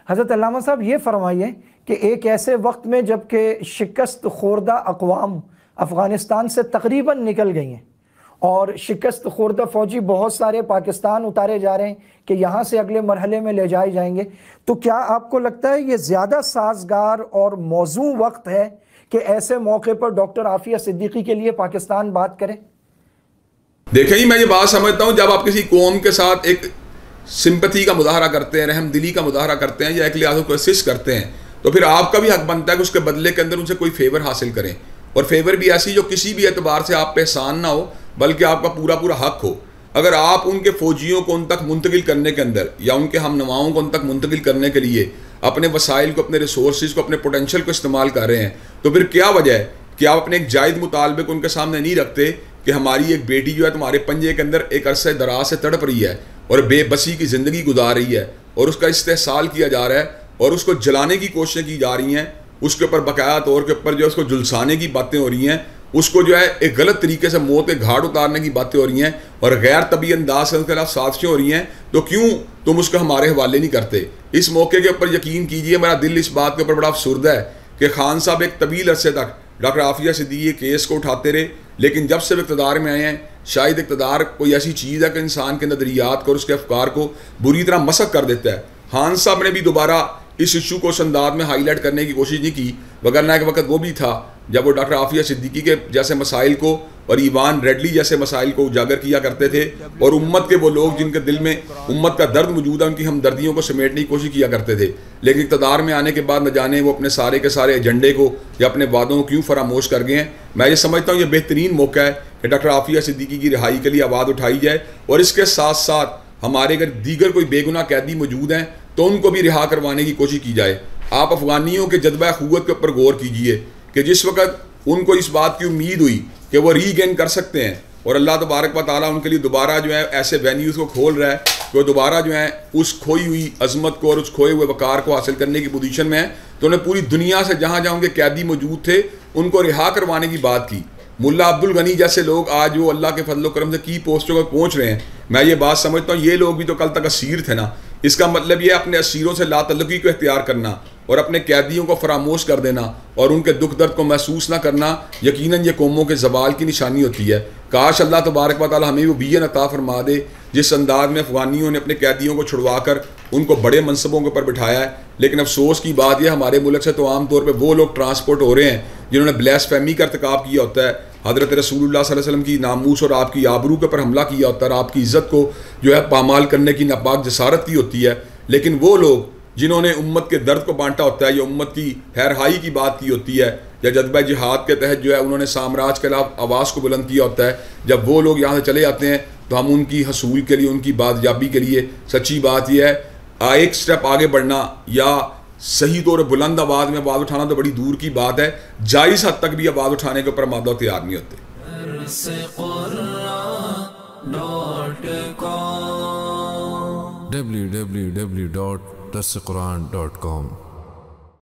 حضرت علامہ صاحب یہ فرمائیے کہ ایک ایسے وقت میں جب کہ شکست خوردہ اقوام افغانستان سے تقریباً نکل گئی ہیں اور شکست خوردہ فوجی بہت سارے پاکستان اتارے جا رہے ہیں کہ یہاں سے اگلے مرحلے میں لے جائے جائیں گے، تو کیا آپ کو لگتا ہے یہ زیادہ سازگار اور موزوں وقت ہے کہ ایسے موقع پر ڈاکٹر عافیہ صدیقی کے لیے پاکستان بات کرے؟ دیکھیں میں یہ بات سمجھتا ہوں، جب آپ کسی قوم کے ساتھ ایک سمپتھی کا مظاہرہ کرتے ہیں، رحم دلی کا مظاہرہ کرتے ہیں یا ایک لحاظ کو اسسٹ کرتے ہیں، تو پھر آپ کا بھی حق بنتا ہے کہ اس کے بدلے کے اندر ان سے کوئی فیور حاصل کریں، اور فیور بھی ایسی جو کسی بھی اعتبار سے آپ پہ احسان نہ ہو بلکہ آپ کا پورا پورا حق ہو۔ اگر آپ ان کے فوجیوں کو ان تک منتقل کرنے کے اندر یا ان کے ہم نواؤں کو ان تک منتقل کرنے کے لیے اپنے وسائل کو، اپنے ریسورسز کو، اپنے پوٹینشل کو استعمال کر رہے ہیں، تو پھر کیا وجہ ہے کہ آپ اپنے ایک جائز مطالبے کو ان کے سامنے نہیں رکھتے کہ ہماری ایک بیٹی جو ہے تمہارے پنجے کے اندر ایک عرصہ دراز سے تڑپ رہی ہے اور بے بسی کی زندگی گزار رہی ہے اور اس کا استحصال کیا جا رہا ہے اور اس کو جلانے کی کوششیں کی جا رہی ہیں، اس کے اوپر باقاعدہ طور کے اوپر جو ہے اس کو جلسانے کی باتیں ہو رہی ہیں، اس کو جو ہے ایک غلط طریقے سے موت کے گھاٹ اتارنے کی باتیں ہو رہی ہیں اور غیر طبی انداز سے اس کے خلاف سازشیں ہو رہی ہیں، تو کیوں تم اس کو ہمارے حوالے نہیں کرتے؟ اس موقع کے اوپر یقین کیجئے میرا دل اس بات کے اوپر بڑا افسردہ ہے کہ خان صاحب ایک طویل عرصے تک ڈاکٹر عافیہ صدیقی کیس کو اٹھاتے رہے، لیکن جب سے وہ اقتدار میں آئے ہیں، شاید اقتدار کوئی ایسی چیز ہے کہ انسان کے نظریات کو اور اس کے افکار کو بری طرح مسخ کر دیتا ہے۔ خان صاحب نے بھی دوبارہ اس ایشو کو اس انداز میں ہائی لائٹ کرنے کی کوشش نہیں کی، وگرنہ ایک وقت وہ بھی تھا جب وہ ڈاکٹر عافیہ صدیقی کے جیسے مسائل کو اور ایوان ریڈلی جیسے مسائل کو اجاگر کیا کرتے تھے اور امت کے وہ لوگ جن کے دل میں امت کا درد موجود ہے ان کی ہمدردیوں کو سمیٹنے کی کوشش کیا کرتے تھے، لیکن اقتدار میں آنے کے بعد نہ جانے وہ اپنے سارے کے سارے ایجنڈے کو یا اپنے وعدوں کو کیوں فراموش کر گئے ہیں۔ میں یہ سمجھتا ہوں یہ بہترین موقع ہے کہ ڈاکٹر عافیہ صدیقی کی رہائی کے لیے آواز اٹھائی جائے، اور اس کے ساتھ ساتھ ہمارے اگر دیگر کوئی بے گناہ قیدی موجود ہیں تو ان کو بھی رہا کروانے کی کوشش کی جائے۔ آپ افغانیوں کے جذبہ اخوت کے اوپر غور کیجئے کہ جس وقت ان کو اس بات کی امید ہوئی کہ وہ ری گین کر سکتے ہیں اور اللہ تبارک و تعالیٰ ان کے لیے دوبارہ جو ہے ایسے وینیوز کو کھول رہا ہے کہ وہ دوبارہ جو ہے اس کھوئی ہوئی عظمت کو اور اس کھوئے ہوئے وقار کو حاصل کرنے کی پوزیشن میں ہے، تو انہیں پوری دنیا سے جہاں جہاں ان کے قیدی موجود تھے ان کو رہا کروانے کی بات کی۔ ملا عبد الغنی جیسے لوگ آج وہ اللہ کے فضل و کرم سے کی پوسٹوں پر پہنچ رہے ہیں، میں یہ بات سمجھتا ہوں یہ لوگ بھی تو کل تک اسیر تھے نا۔ اس کا مطلب یہ اپنے اسیروں سے لا تعلقی کو اختیار کرنا اور اپنے قیدیوں کو فراموش کر دینا اور ان کے دکھ درد کو محسوس نہ کرنا یقیناً یہ قوموں کے زوال کی نشانی ہوتی ہے۔ کاش اللہ تبارک و تعالی ہمیں وہ ویژن عطا فرما دے جس انداز میں افغانیوں نے اپنے قیدیوں کو چھڑوا کر ان کو بڑے منصبوں کے اوپر بٹھایا ہے، لیکن افسوس کی بات یہ ہمارے ملک سے تو عام طور پہ وہ لوگ ٹرانسپورٹ ہو رہے ہیں جنہوں نے بلیس فہمی کا ارتکاب کیا ہوتا ہے، حضرت رسول اللہ صلی اللہ علیہ وسلم کی ناموس اور آپ کی آبرو کے اوپر حملہ کیا ہوتا ہے اور آپ کی عزت کو جو ہے پامال کرنے کی ناپاک جسارت کی ہوتی ہے، لیکن وہ لوگ جنہوں نے امت کے درد کو بانٹا ہوتا ہے یا امت کی خیرہائی کی بات کی ہوتی ہے یا جذبہ جہاد کے تحت جو ہے انہوں نے سامراج کے خلاف آواز کو بلند کیا ہوتا ہے، جب وہ لوگ یہاں سے چلے جاتے ہیں تو ہم ان کی حصول کے لیے، ان کی بازیابی کے لیے سچی بات یہ ہے ایک سٹیپ آگے بڑھنا یا صحیح طور بلند آواز میں آواز اٹھانا تو بڑی دور کی بات ہے، جائز حد تک بھی آواز اٹھانے کے اوپر مادہ تیار نہیں ہوتے۔ www.darsequran.com